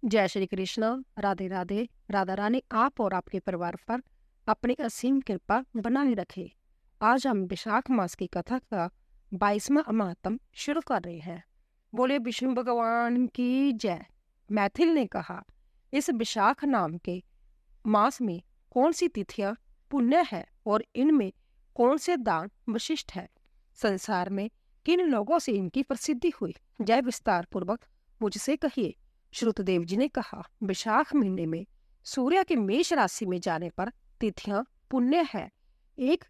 जय श्री कृष्ण। राधे राधे। राधा रानी आप और आपके परिवार पर अपनी असीम कृपा बनाए रखे। आज हम विशाख मास की कथा का 22वां महात्म शुरू कर रहे हैं। बोले विष्णु भगवान की जय। मैथिल ने कहा, इस विशाख नाम के मास में कौन सी तिथियां पुण्य है और इनमें कौन से दान विशिष्ट है? संसार में किन लोगों से इनकी प्रसिद्धि हुई? जय विस्तार पूर्वक मुझसे कहिए। श्रुतदेव जी ने कहा, विशाख महीने में सूर्य के मेष राशि में जाने पर तिथियां पुण्य है। एक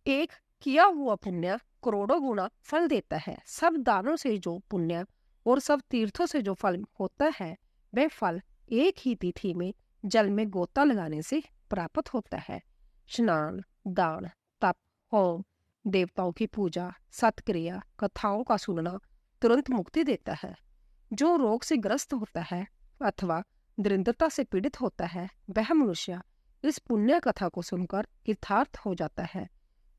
एक किया हुआ पुण्य करोड़ों गुना फल देता है। सब दानों से जो पुण्य और सब तीर्थों से जो फल होता है, वह फल एक ही तिथि में जल में गोता लगाने से प्राप्त होता है। स्नान, दान, तप, होम, देवताओं की पूजा, सत्क्रिया, कथाओं का सुनना तुरंत मुक्ति देता है। जो रोग से ग्रस्त होता है अथवा दरिद्रता से पीड़ित होता है, वह मनुष्य इस पुण्य कथा को सुनकर कृतार्थ हो जाता है।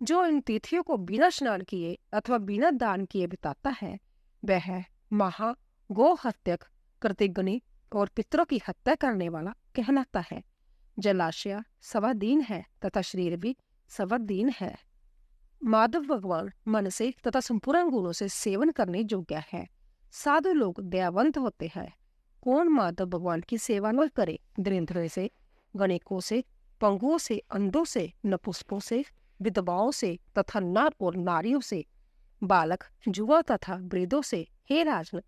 जो इन तिथियों को बिना स्नान किए अथवा बिना दान किए बिताता है, वह महा गो हत्यक, कृतघ्नि और पितरों की हत्या करने वाला कहलाता है। जलाशय सवादीन है तथा शरीर भी सवादीन है। माधव भगवान मन से तथा संपूर्ण गुणों से सेवन करने योग्य है। साधु लोग दयावंत होते हैं। कौन माधव भगवान की सेवा न करे? दरिद्र से, गणिकों से, पंगुओं से, अंधों से, नपुंसकों से, विधवाओं से तथा नर और नारियों से, बालक, जुआ तथा वृद्धों से। हे राजन,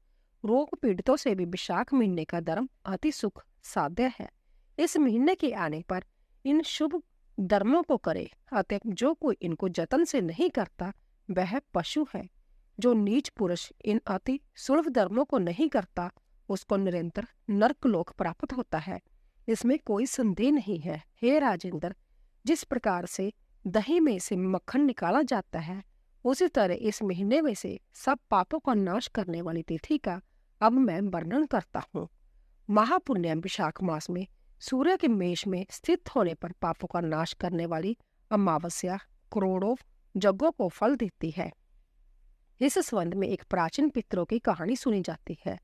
रोग पीड़ितों से भी विशाख महीने का धर्म अति सुख साध्य है। इस महीने के आने पर इन शुभ धर्मों को करे। अतः जो कोई इनको जतन से नहीं करता, वह पशु है। जो नीच पुरुष इन अति सुलभ धर्मों को नहीं करता, उसको निरंतर नरकलोक प्राप्त होता है। इसमें कोई संदेह नहीं है। हे राजेंद्र, जिस प्रकार से दही में से मक्खन निकाला जाता है, उसी तरह इस महीने में से सब पापों का नाश करने वाली तिथि का अब मैं वर्णन करता हूँ। महापुण्य विशाख मास में सूर्य के मेष में स्थित होने पर पापों का नाश करने वाली अमावस्या करोड़ों यज्ञों को फल देती है। इस संबंध में एक प्राचीन पितरों की कहानी सुनी जाती है,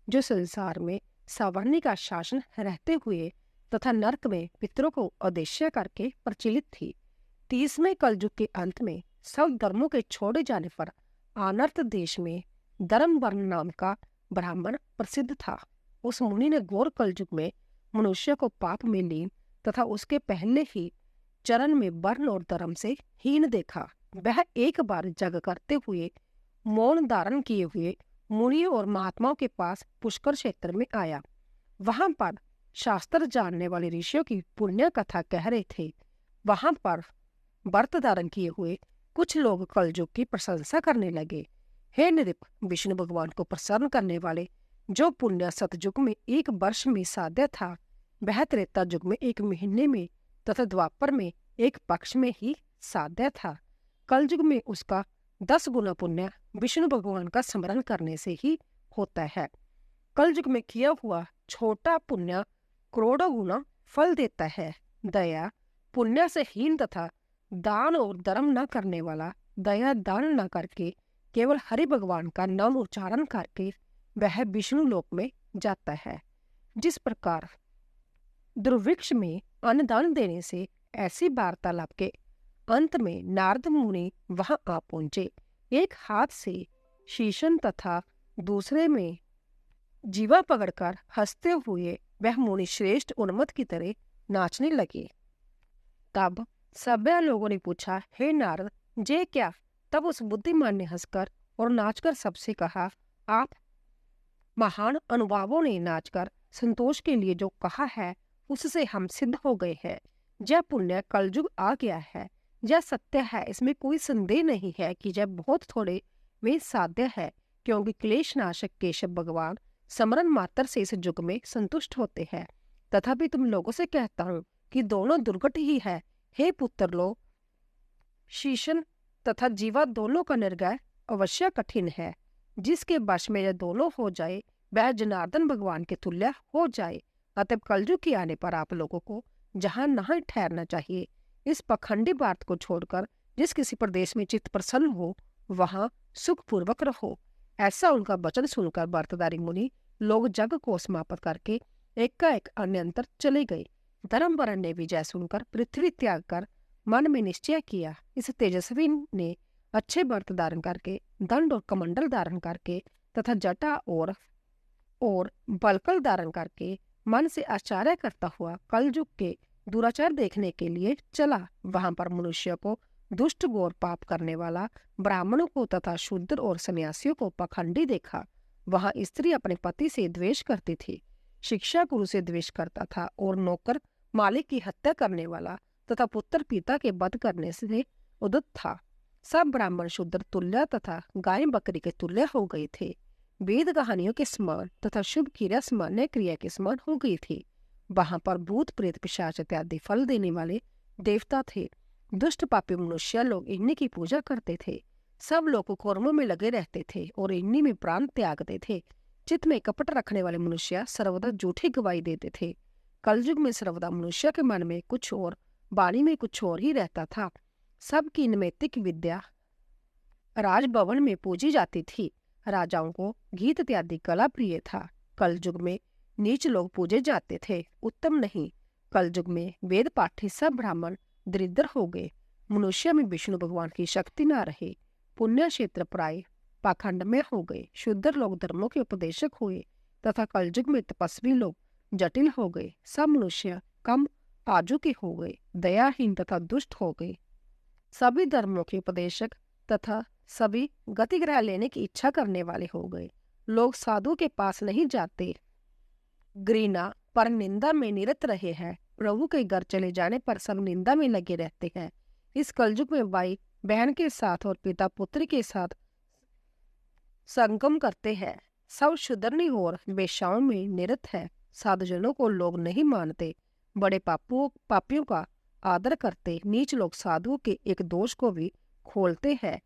जो संसार में सवर्णी का शासन रहते हुए तथा नरक में पितरों को उद्देश्य करके प्रचलित थी। 30वें कलयुग के अंत में सब धर्मों के छोड़े जाने पर अनर्त देश में धर्म वर्ण नाम का ब्राह्मण प्रसिद्ध था। उस मुनि ने घोर कलयुग में मनुष्य को पाप में लीन तथा उसके पहले ही चरण में वर्ण और धर्म से हीन देखा। वह एक बार जग करते हुए मौन धारण किए हुए मुनियों और महात्माओं के पास पुष्कर क्षेत्र में आया। वहां पर शास्त्र जानने वाले ऋषियों की पुण्य कथा कह रहे थे। वहां पर व्रत धारण किए हुए कुछ लोग कलयुग की प्रशंसा करने लगे। हे नृप, विष्णु भगवान को प्रसन्न करने वाले जो पुण्य सतयुग में 1 वर्ष में साध्य था, वह त्रेता युग में 1 महीने में तथा द्वापर में 1 पक्ष में ही साध्य था। कलयुग में उसका 10 गुना पुण्य विष्णु भगवान का स्मरण करने से ही होता है। कलयुग में किया हुआ छोटा पुण्य करोड़ों गुना फल देता है। दया पुण्य से हीन तथा दान और धर्म न करने वाला दया दान न करके केवल हरि भगवान का नाम उच्चारण करके वह विष्णु लोक में जाता है। जिस प्रकार दुर्भिक्ष में अन्नदान देने से ऐसी वार्तालाप के अंत में नारद मुनि वहां आ पहुंचे। एक हाथ से शीशन तथा दूसरे में जीवा पकड़कर हंसते हुए वह मुनि श्रेष्ठ उन्मत्त की तरह नाचने लगे। तब सभ्य लोगों ने पूछा, हे नारद, जे क्या? तब उस बुद्धिमान ने हंसकर और नाचकर सबसे कहा, आप महान अनुभवों ने नाचकर संतोष के लिए जो कहा है, उससे हम सिद्ध हो गए हैं। यह पुण्य कलयुग आ गया है। यह सत्य है, इसमें कोई संदेह नहीं है कि यह बहुत थोड़े में साध्य है, क्योंकि क्लेश नाशक केशव भगवान स्मरण मात्र से इस युग में संतुष्ट होते हैं। तथापि तुम लोगों से कहता हूँ कि दोनों दुर्घट ही है। हे पुत्र लो, शीशन तथा जीवा दोनों का निर्णय अवश्य कठिन है। जिसके वश में यह दोनों हो जाए, वह जनार्दन भगवान के तुल्य हो जाए। अतः कलयुग के आने पर आप लोगों को जहाँ नहीं ठहरना चाहिए। इस पखंडी बात को छोड़कर जिस किसी प्रदेश में चित्त प्रसन्न हो, वहां सुखपूर्वक रहो। ऐसा उनका वचन सुनकर व्रतधारी मुनि लोग जग को समाप्त करके एकाएक अन्यंतर चले गए। धर्मवरण ने विजय सुनकर पृथ्वी त्याग कर मन में निश्चय किया। इस तेजस्वी ने अच्छे व्रत धारण करके, दंड और कमंडल धारण करके तथा जटा और बलकल धारण करके मन से आश्चर्य करता हुआ कलयुग के दुराचार देखने के लिए चला। वहां पर मनुष्य को दुष्ट घोर पाप करने वाला, ब्राह्मणों को तथा शूद्र और सन्यासियों को पाखंडी देखा। वहां स्त्री अपने पति से द्वेष करती थी, शिक्षा गुरु से द्वेष करता था और नौकर मालिक की हत्या करने वाला तथा पुत्र पिता के वध करने से उद्यत था। सब ब्राह्मण शूद्र तुल्य तथा गाय बकरी के तुल्य हो गए थे। वेद कहानियों के समान तथा शुभ क्रिया सामान्य क्रिया के समान हो गई थी। वहां पर भूत प्रेत पिशाच इत्यादि फल देने वाले देवता थे। दुष्ट पापी मनुष्य लोग इन्हीं की पूजा करते थे। सब लोग कर्मों में लगे रहते थे और इन्हीं में प्राण त्यागते थे। चित्त में कपट रखने वाले मनुष्य सर्वदा झूठी गवाही देते थे। कलयुग में सर्वदा मनुष्य के मन में कुछ और, वाणी में कुछ और ही रहता था। सबकी नैतिक विद्या राजभवन में पूजी जाती थी। राजाओं को गीत इत्यादि कला प्रिय था। कलयुग में नीच लोग पूजे जाते थे, उत्तम नहीं। कलयुग में वेद पाठी सब ब्राह्मण दरिद्र हो गए। मनुष्य में विष्णु भगवान की शक्ति न रही। पुण्य क्षेत्र प्राय पाखंड में हो गए। शुद्ध लोग धर्मों के उपदेशक हुए तथा कलयुग में तपस्वी लोग जटिल हो गए। सब मनुष्य कम आजू के हो गए, दयाहीन तथा दुष्ट हो गए। सभी धर्मों के उपदेशक तथा सभी गतिग्रह लेने की इच्छा करने वाले हो गए। लोग साधु के पास नहीं जाते, घृणा पर निंदा में निरत रहे हैं। प्रभु के घर चले जाने पर सब निंदा में लगे रहते हैं। इस कलयुग में भाई बहन के साथ और पिता पुत्र के साथ संगम करते हैं। सब शुद्रनी और वेश्याओं में निरत है। साधुजनों को लोग नहीं मानते, बड़े पापियों का आदर करते। नीच लोग साधुओं के एक दोष को भी खोलते हैं,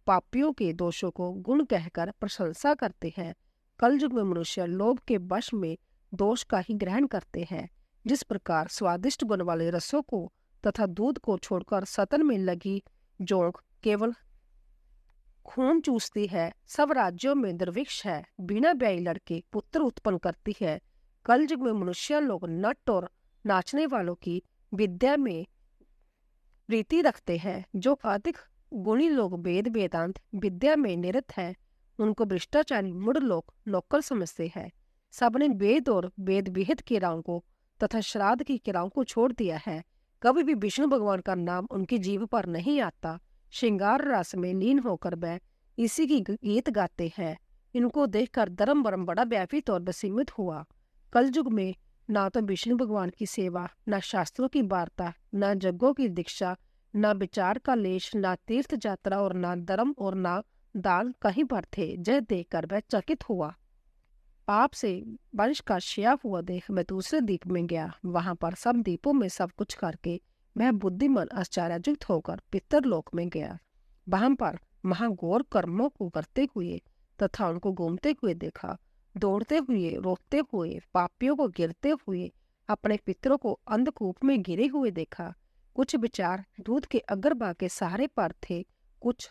पापियों के दोषों को गुण कहकर प्रशंसा करते हैं। कलयुग में मनुष्य लोभ के वश में दोष का ही ग्रहण करते हैं। जिस प्रकार स्वादिष्ट गुण वाले रसों को तथा दूध को छोड़कर सतन में लगी जोंक केवल खून चूसती है, सब राज्यों में दुर्भिक्ष है, बिना ब्याही लड़के पुत्र उत्पन्न करती है। कलयुग में मनुष्य लोग नट और नाचने वालों की विद्या में प्रीति रखते हैं। जो अधिक गुणी लोग वेद वेदांत विद्या में निरत है, उनको भ्रष्टाचारी मूढ़ लोग नौकर समझते हैं। सबने वेद और वेद विहित क्रियाओं को तथा श्राद्ध की क्रियाओं को छोड़ दिया है। कभी भी विष्णु भगवान का नाम उनकी जीभ पर नहीं आता। श्रृंगार रस में लीन होकर वह इसी की गीत गाते हैं। इनको देखकर धर्मवरम बड़ा व्यापित और विस्मित हुआ। कलयुग में ना तो विष्णु भगवान की सेवा, न शास्त्रों की वार्ता, न यज्ञों की दीक्षा, न विचार का लेश, न तीर्थ यात्रा और न धर्म और न दान कहीं पर थे। यह देखकर वह चकित हुआ। पाप से वंश का क्षय हुआ देख मैं दूसरे द्वीप में गया। वहां पर सब द्वीपों में सब कुछ करके मैं बुद्धिमान आश्चर्यचकित होकर पितरलोक में गया। वहां पर महाघोर कर्मों को करते हुए तथा उनको घूमते हुए देखा। दौड़ते हुए, रोकते हुए, पापियों को गिरते हुए, अपने पितरों को अंधकूप में गिरे हुए देखा। कुछ विचार दूध के अग्रभाग के सहारे पर थे, कुछ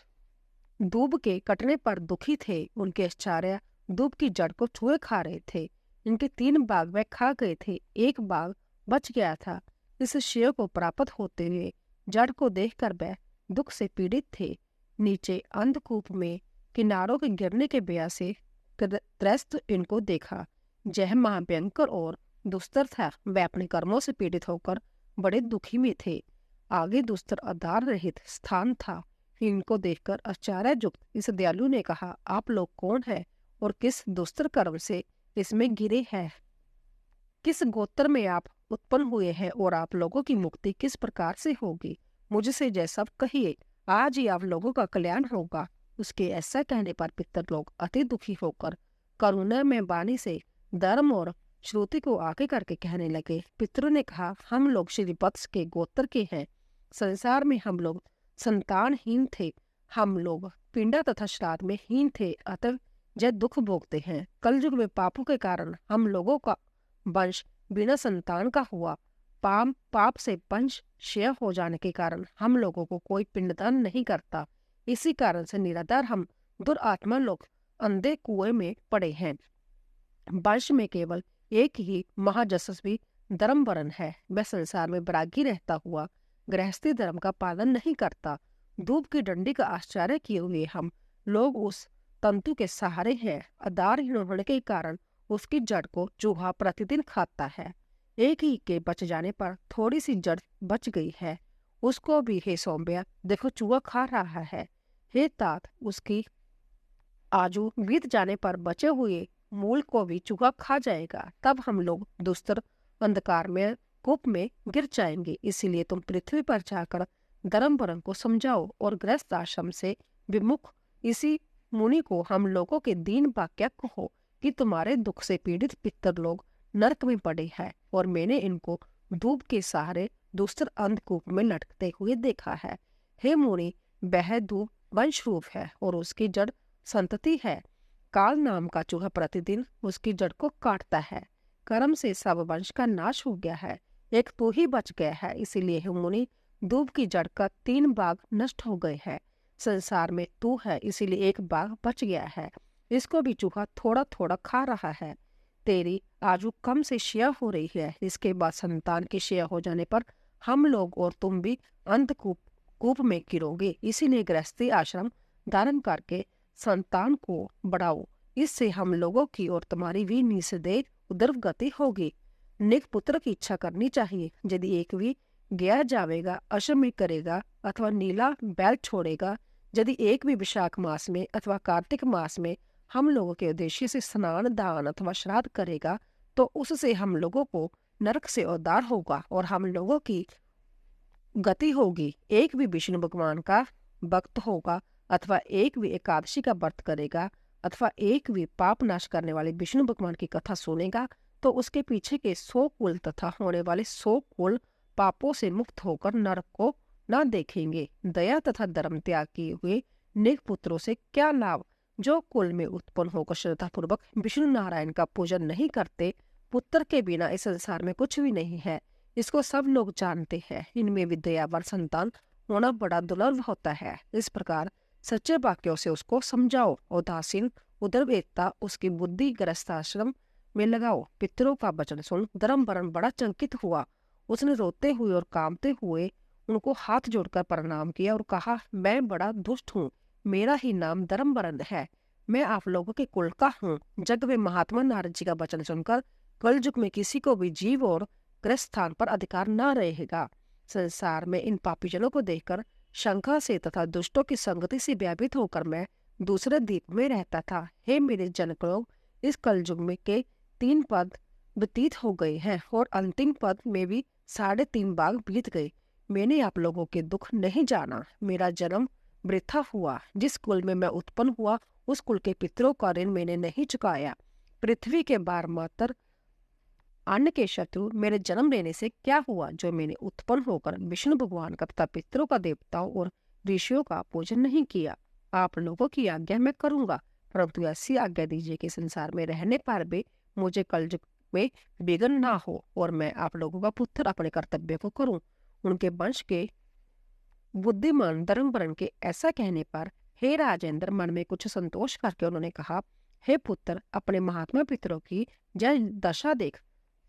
दूब के कटने पर दुखी थे। उनके आश्चर्य दूब की जड़ को चूहे खा रहे थे। इनके 3 बाग वह खा गए थे, एक बाग बच गया था। इस श्रेय को प्राप्त होते हुए जड़ को देखकर वह दुख से पीड़ित थे। नीचे अंधकूप में किनारों के गिरने के भय से त्रस्त इनको देखा। यह महाभयंकर और दुस्तर था। वह अपने कर्मों से पीड़ित होकर बड़े दुखी में थे। आगे दुस्तर आधार रहित स्थान था। इनको देखकर आश्चर्ययुक्त इस दयालु ने कहा, आप लोग कौन है और किस दुस्तर कर्म से इसमें गिरे हैं? किस गोत्र में आप उत्पन्न हुए हैं और आप लोगों की मुक्ति किस प्रकार से होगी? मुझसे जय सब कहिए, आज ही आप लोगों का कल्याण होगा। उसके ऐसा कहने पर पितर लोग अति दुखी होकर करुणा में वाणी से धर्म और श्रुति को आगे करके कहने लगे। पितरों ने कहा, हम लोग श्री वत्स के गोत्र के हैं। संसार में हम लोग संतानहीन थे। हम लोग पिंडा तथा श्राद्ध में हीन थे, अतः यह दुख भोगते हैं। कलयुग में पापों के कारण हम लोगों का वंश बिना संतान का हुआ। पाप से वंश क्षय हो जाने के कारण हम लोगों को कोई पिंडदान नहीं करता। इसी कारण से निराधार हम दुरात्मा लोग अंधे कुएं में पड़े हैं। वंश में केवल एक ही महाजशस्वी धर्मवरण है। वह संसार में बैरागी रहता हुआ गृहस्थी धर्म का पालन नहीं करता। धूप की डंडी का आश्चर्य किए हुए हम लोग उस तंतु के सहारे हैं। आधारहीन होने के कारण उसकी जड़ को चूहा प्रतिदिन खाता है। एक ही के बच जाने पर थोड़ी सी जड़ बच गई है, उसको भी हे सौम्या देखो चूहा खा रहा है। हे तात, उसकी आजू बीत जाने पर बचे हुए मूल को भी चूहा खा जाएगा। तब हम लोग दुस्तर अंधकार में कूप में गिर जाएंगे। इसीलिए तुम पृथ्वी पर जाकर धर्मवरण को समझाओ और गृहस्थ आश्रम से विमुख इसी मुनि को हम लोगों के दीन वाक्य कहो कि तुम्हारे दुख से पीड़ित पितर लोग नरक में पड़े हैं और मैंने इनको धूप के सहारे दुस्तर अंधकूप में लटकते हुए देखा है। हे मुनि, वह धूप वंश रूप है और उसकी जड़ संतति है। काल नाम का चूहा प्रतिदिन उसकी जड़ को काटता है। कर्म से सब वंश का नाश हो गया है, एक तू ही बच गया है। इसीलिए हे मुनि, धूप की जड़ का 3 भाग नष्ट हो गए हैं। संसार में तू है, इसीलिए एक भाग बच गया है। इसको भी चूहा थोड़ा थोड़ा खा रहा है। तेरी आजू कम से शिया हो रही है। इसके बाद संतान की शिया हो जाने पर हम लोग और तुम भी अंधकूप कूप में गिरोगे। इसीलिए गृहस्थी आश्रम धारण करके संतान को बढ़ाओ। इससे हम लोगों की और तुम्हारी भी निसंदेह उदर्व गति होगी। निक पुत्र की इच्छा करनी चाहिए। यदि एक भी गया जावेगा, अश्वमेध करेगा अथवा नीला बैल छोड़ेगा, यदि एक भी विशाख मास में अथवा कार्तिक मास में हम लोगों के उद्देश्य से स्नान, दान अथवा श्राद्ध करेगा, तो उससे हम लोगों को नरक से उद्धार होगा और हम लोगों की गति होगी। एक भी विष्णु भगवान का भक्त होगा अथवा एक भी एकादशी का व्रत करेगा अथवा एक भी पाप नाश करने वाले विष्णु भगवान की कथा सुनेगा, तो उसके पीछे के 100 कुल तथा होने वाले 100 कुल पापों से मुक्त होकर नरक को न देखेंगे। दया तथा धर्म त्याग किए हुए नेक पुत्रों से क्या लाभ, जो कुल में उत्पन्न होकर श्रद्धा पूर्वक विष्णु नारायण का पूजन नहीं करते। पुत्र के बिना इस संसार में कुछ भी नहीं है, इसको सब लोग जानते हैं। इनमें भी दयावान संतान होना बड़ा दुर्लभ होता है। इस प्रकार सच्चे वाक्यों से उसको समझाओ। उदासीन उदरवेदता उसकी बुद्धि गृहस्थाश्रम में लगाओ। पितरों का वचन सुन धर्मवरण बड़ा चंकित हुआ। उसने रोते हुए और कांपते हुए उनको हाथ जोड़कर प्रणाम किया और कहा, मैं बड़ा दुष्ट हूँ, मेरा ही नाम धर्मवरण है, मैं आप लोगों के कुल का हूँ। जग में महात्मा नारद जी का वचन सुनकर कल युग में किसी को भी जीव और ग्रस्त स्थान पर अधिकार न रहेगा। संसार में इन पापीजनों को देखकर शंका से तथा दुष्टों की संगति से व्यापित होकर मैं दूसरे द्वीप में रहता था। हे मेरे जनक लोग, इस कल युग में के 3 पद व्यतीत हो गए हैं और अंतिम पद में भी 3.5 भाग बीत गए। मैंने आप लोगों के दुख नहीं जाना। मेरा जन्म वृथा हुआ। जिस कुल में मैं उत्पन्न हुआ उस कुल के पितरों का ऋण मैंने नहीं चुकाया। पृथ्वी के बार मात्र अन्न के शत्रु मेरे जन्म लेने से क्या हुआ, जो मैंने उत्पन्न होकर विष्णु भगवान का तथा पितरों का, देवताओं और ऋषियों का पूजन नहीं किया। आप लोगों की आज्ञा मैं करूंगा, परंतु ऐसी आज्ञा दीजिए कि संसार में रहने पर भी मुझे कलयुग में विघ्न ना हो और मैं आप लोगों का पुत्र अपने कर्तव्य को करूं। उनके वंश के बुद्धिमान धर्मवरण के ऐसा कहने पर हे राजेंद्र मन में कुछ संतोष करके उन्होंने कहा, हे पुत्र, अपने महात्मा पितरों की जय दशा देख।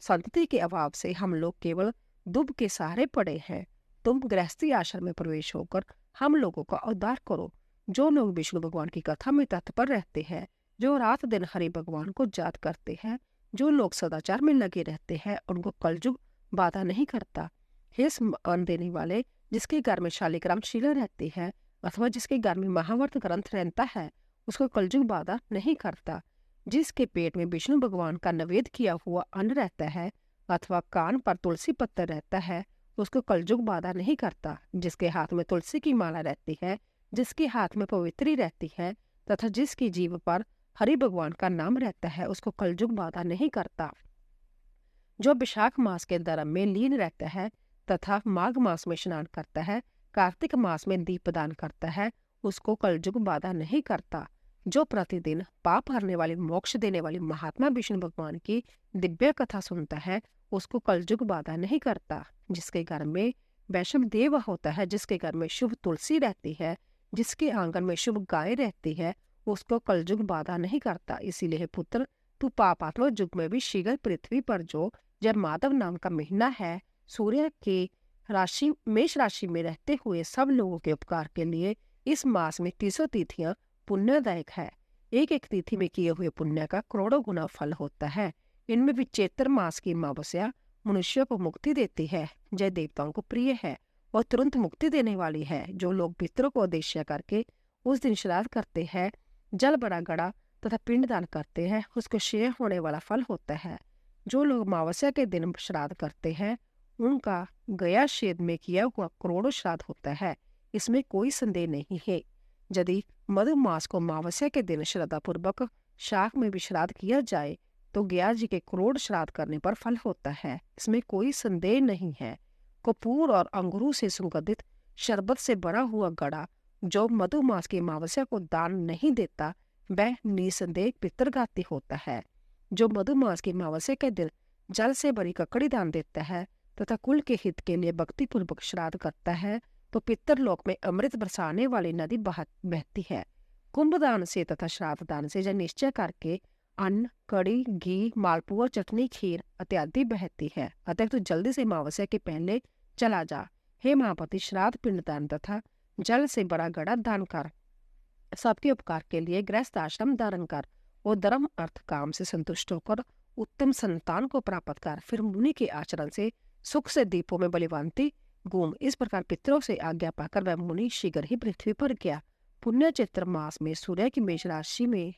संतति के अभाव से हम लोग केवल दुब के सहारे पड़े हैं। तुम गृहस्थी आश्रम में प्रवेश होकर हम लोगों का उद्धार करो। जो लोग विष्णु भगवान की कथा में तत्पर रहते हैं, जो रात दिन हरि भगवान को याद करते हैं, जो लोग सदाचार में लगे रहते हैं, उनको कलयुग बाधा नहीं करता। हे अन्न देने वाले, जिसके घर में शालिग्राम शिला रहती है अथवा जिसके घर में महाभारत ग्रंथ रहता है, उसको कलयुग बाधा नहीं करता। जिसके पेट में विष्णु भगवान का नैवेद्य किया हुआ अन्न रहता है अथवा कान पर तुलसी पत्थर रहता है, उसको कलयुग बाधा नहीं करता। जिसके हाथ में तुलसी की माला रहती है, जिसके हाथ में पवित्री रहती है तथा जिसकी जीभ पर हरि भगवान का नाम रहता है, उसको कलयुग बाधा नहीं करता। जो विशाख मास के धर्म में लीन रहता है तथा माघ मास में स्नान करता है, कार्तिक मास में दीपदान करता है, उसको कलयुग बाधा नहीं करता। जो प्रतिदिन पाप हरने वाली, मोक्ष देने वाली महात्मा विष्णु भगवान की दिव्य कथा सुनता है, उसको कलयुग बाधा नहीं करता। जिसके घर में वैष्णव देव होता है, जिसके घर में शुभ तुलसी रहती है, जिसके आंगन में शुभ गाय रहती है, उसको कलयुग बाधा नहीं करता। इसीलिए पुत्र, परंतु पापात्मक युग में भी शीघ्र पृथ्वी पर जो जब माधव नाम का महीना है, सूर्य के राशि मेष राशि में रहते हुए सब लोगों के उपकार के लिए इस मास में 300 तिथियां पुण्यदायक है। एक एक तिथि में किए हुए पुण्य का करोड़ों गुना फल होता है। इनमें भी चैत्र मास की अमावस्या मनुष्य को मुक्ति देती है, जय देवताओं को प्रिय है और तुरंत मुक्ति देने वाली है। जो लोग पितरों को उद्देश्य करके उस दिन श्राद्ध करते हैं, जल बड़ा गड़ा तथा पिंडदान करते हैं, उसको क्षय होने वाला फल होता है। जो लोग अमावस्या के दिन श्राद्ध करते हैं, उनका गया शेद में किया हुआ करोड़ों श्राद्ध होता है, इसमें कोई संदेह नहीं है। यदि मधुमास को अमावस्या के दिन श्रद्धापूर्वक शाख में भी श्राद्ध किया जाए तो गया जी के करोड़ श्राद्ध करने पर फल होता है, इसमें कोई संदेह नहीं है। कपूर और अंगूरों से सुगंधित शरबत से भरा हुआ गड़ा जो मधुमास की अमावस्या को दान नहीं देता, वह निसंदेह पितृघाती होता है। जो मधुमास की अमावस्या के दिन जल से भरी ककड़ी दान देता है तथा कुल के हित के लिए भक्ति पूर्वक श्राद्ध करता है, तो पितरलोक में अमृत बरसाने वाली नदी बहती है। कुंभदान से तथा श्राद्ध दान से यह निश्चय करके अन्न, कड़ी, घी, मालपुआ, चटनी, खीर इत्यादि बहती है। अतः तो जल्दी से अमावस्या के पहले चला जा। हे महापति, श्राद्ध, पिंडदान तथा जल से बड़ा गड़ा दान कर, सबके उपकार के लिए गृहस्थ आश्रम धारण कर और धर्म अर्थ काम से संतुष्ट होकर उत्तम संतान को प्राप्त कर। फिर मुनि के आचरण से सुख से दीपों में बलिवांति घूम। इस प्रकार पितरों से आज्ञा पाकर वह मुनि शीघ्र ही पृथ्वी पर गया। पुण्य चैत्र मास में सूर्य की मेष राशि में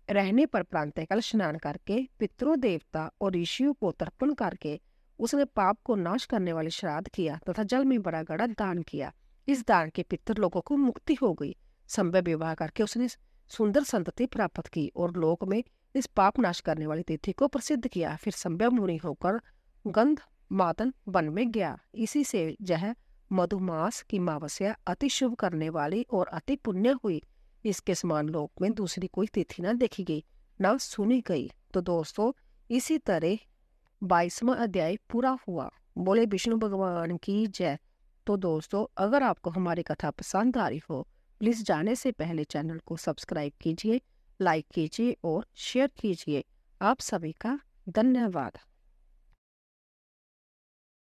रहने पर प्रातःकाल स्नान करके पितरों, देवता और ऋषियों को तर्पण करके उसने पाप को नाश करने वाले श्राद्ध किया तथा जल में बड़ा गड़ा दान किया। इस दान के पितर लोगों को मुक्ति हो गई। संभव विवाह करके उसने सुंदर संतति प्राप्त की और लोक में इस पाप नाश करने वाली तिथि को प्रसिद्ध किया। फिर संभव मुनि होकर गंध मादन वन में गया। इसी से यह मधुमास की अमावस्या अति शुभ करने वाली और अति पुण्य हुई। इसके समान लोक में दूसरी कोई तिथि न देखी गई, न सुनी गई। तो दोस्तों, इसी तरह 22वां अध्याय पूरा हुआ। बोले विष्णु भगवान की जय। तो दोस्तों, अगर आपको हमारी कथा पसंद आ रही हो, प्लीज जाने से पहले चैनल को सब्सक्राइब कीजिए, लाइक कीजिए और शेयर कीजिए। आप सभी का धन्यवाद।